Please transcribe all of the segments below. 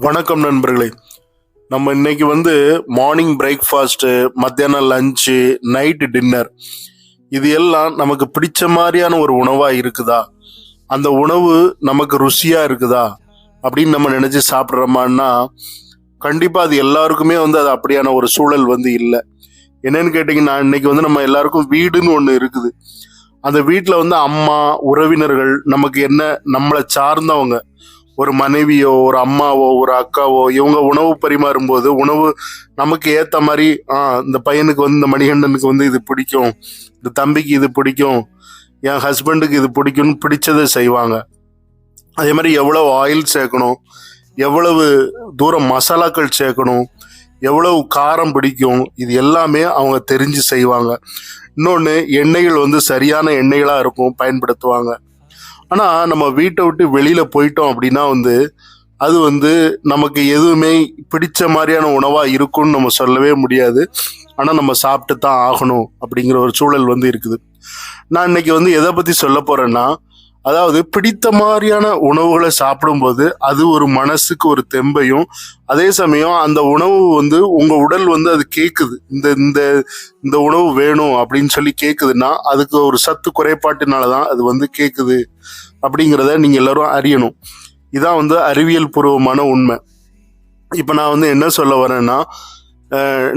வணக்கம் நண்பர்களே. நம்ம இன்னைக்கு மார்னிங் பிரேக்ஃபாஸ்ட்டு, மத்தியானம் லஞ்சு, நைட்டு டின்னர், இது எல்லாம் நமக்கு பிடிச்ச மாதிரியான ஒரு உணவா இருக்குதா? அந்த உணவு நமக்கு ருசியா இருக்குதா அப்படின்னு நம்ம நினைச்சு சாப்பிட்றோமான்னா கண்டிப்பா அது எல்லாருக்குமே அது அப்படியான ஒரு சூழல் இல்லை. என்னன்னு கேட்டிங்கன்னா, இன்னைக்கு நம்ம எல்லாருக்கும் வீடுன்னு ஒன்று இருக்குது. அந்த வீட்டில் அம்மா, உறவினர்கள், நமக்கு என்ன நம்மளை சார்ந்தவங்க, ஒரு மனைவியோ, ஒரு அம்மாவோ, ஒரு அக்காவோ, இவங்க உணவு பரிமாறும்போது உணவு நமக்கு ஏத்த மாதிரி, இந்த பையனுக்கு இந்த மணிகண்டனுக்கு இது பிடிக்கும், இந்த தம்பிக்கு இது பிடிக்கும், என் ஹஸ்பண்டுக்கு இது பிடிக்கும்னு பிடிச்சதை செய்வாங்க. அதே மாதிரி எவ்வளவு ஆயில் சேர்க்கணும், எவ்வளவு தூரம் மசாலாக்கள் சேர்க்கணும், எவ்வளவு காரம் பிடிக்கும், இது எல்லாமே அவங்க தெரிஞ்சு செய்வாங்க. இன்னொன்று, எண்ணெய்கள் சரியான எண்ணெய்களா இருக்கும், பயன்படுத்துவாங்க. ஆனா நம்ம வீட்டை விட்டு வெளியில போயிட்டோம் அப்படின்னா அது நமக்கு எதுவுமே பிடிச்ச மாதிரியான உணவா இருக்கும்னு நம்ம சொல்லவே முடியாது. ஆனா நம்ம சாப்பிட்டு தான் ஆகணும் அப்படிங்கிற ஒரு சூழல் இருக்குது. நான் இன்னைக்கு எதை பத்தி சொல்ல போறேன்னா, அதாவது பிடித்த மாதிரியான உணவுகளை சாப்பிடும்போது அது ஒரு மனசுக்கு ஒரு தெம்பையும், அதே சமயம் அந்த உணவு உங்க உடல் அது கேக்குது, இந்த இந்த இந்த உணவு வேணும் அப்படின்னு சொல்லி கேக்குதுன்னா அதுக்கு ஒரு சத்து குறைபாட்டினாலதான் அது கேக்குது அப்படிங்கிறத நீங்க எல்லாரும் அறியணும். இதான் அறிவியல் பூர்வமான உண்மை. இப்ப நான் என்ன சொல்ல வரேன்னா,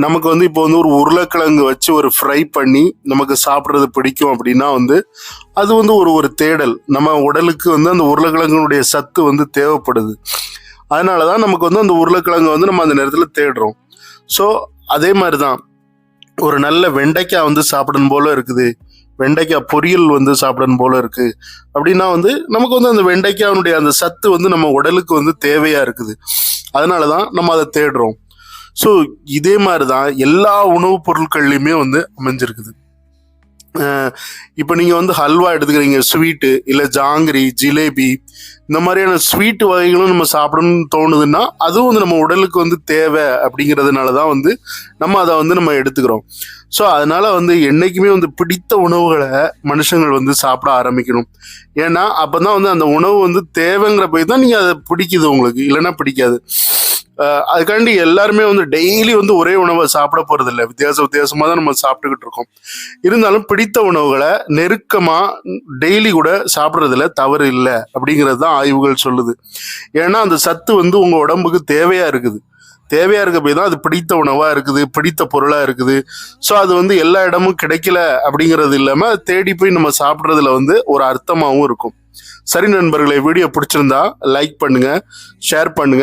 நமக்கு இப்போ ஒரு உருளைக்கிழங்கு வச்சு ஒரு ஃப்ரை பண்ணி நமக்கு சாப்பிட்றது பிடிக்கும் அப்படின்னா அது ஒரு ஒரு தேடல். நம்ம உடலுக்கு அந்த உருளைக்கிழங்குடைய சத்து தேவைப்படுது. அதனாலதான் நமக்கு அந்த உருளைக்கிழங்கு நம்ம அந்த நேரத்தில் தேடுறோம். ஸோ அதே மாதிரிதான் ஒரு நல்ல வெண்டைக்காய் சாப்பிடணும் போல இருக்குது, வெண்டைக்காய் பொரியல் சாப்பிடணும் போல இருக்கு அப்படின்னா நமக்கு அந்த வெண்டைக்காய் அந்த சத்து நம்ம உடலுக்கு தேவையா இருக்குது. அதனாலதான் நம்ம அதை தேடுறோம். ஸோ இதே மாதிரிதான் எல்லா உணவுப் பொருட்கள்லையுமே அமைஞ்சிருக்குது. இப்போ நீங்க ஹல்வா எடுத்துக்கிறீங்க, ஸ்வீட்டு, இல்லை ஜாங்கிரி, ஜிலேபி, இந்த மாதிரியான ஸ்வீட் வகைகளும் நம்ம சாப்பிடணும்னு தோணுதுன்னா அதுவும் நம்ம உடலுக்கு தேவை அப்படிங்கிறதுனாலதான் நம்ம அதை நம்ம எடுத்துக்கிறோம். ஸோ அதனால என்னைக்குமே பிடித்த உணவுகளை மனுஷங்கள் சாப்பிட ஆரம்பிக்கணும். ஏன்னா அப்பதான் அந்த உணவு தேவைங்கிற போய் தான் நீங்க அதை பிடிக்குது உங்களுக்கு, இல்லைன்னா பிடிக்காது. அதுக்காண்டி எல்லாருமே டெய்லி ஒரே உணவை சாப்பிட போறது இல்லை, வித்தியாசமா தான் நம்ம சாப்பிட்டுக்கிட்டு இருக்கோம். இருந்தாலும் பிடித்த உணவுகளை நெருக்கமா டெய்லி கூட சாப்பிட்றதுல தவறு இல்லை அப்படிங்கிறது தான் ஆய்வுகள் சொல்லுது. ஏன்னா அந்த சத்து உங்க உடம்புக்கு தேவையா இருக்குது, தேவையா இருக்க போய் தான் அது பிடித்த உணவா இருக்குது, பிடித்த பொருளா இருக்குது. ஸோ அது எல்லா இடமும் கிடைக்கல அப்படிங்கிறது இல்லாம தேடி போய் நம்ம சாப்பிட்றதுல ஒரு அர்த்தமாகவும் இருக்கும். சரி நண்பர்களே, வீடியோ பிடிச்சிருந்தா லைக் பண்ணுங்க, ஷேர் பண்ணுங்க,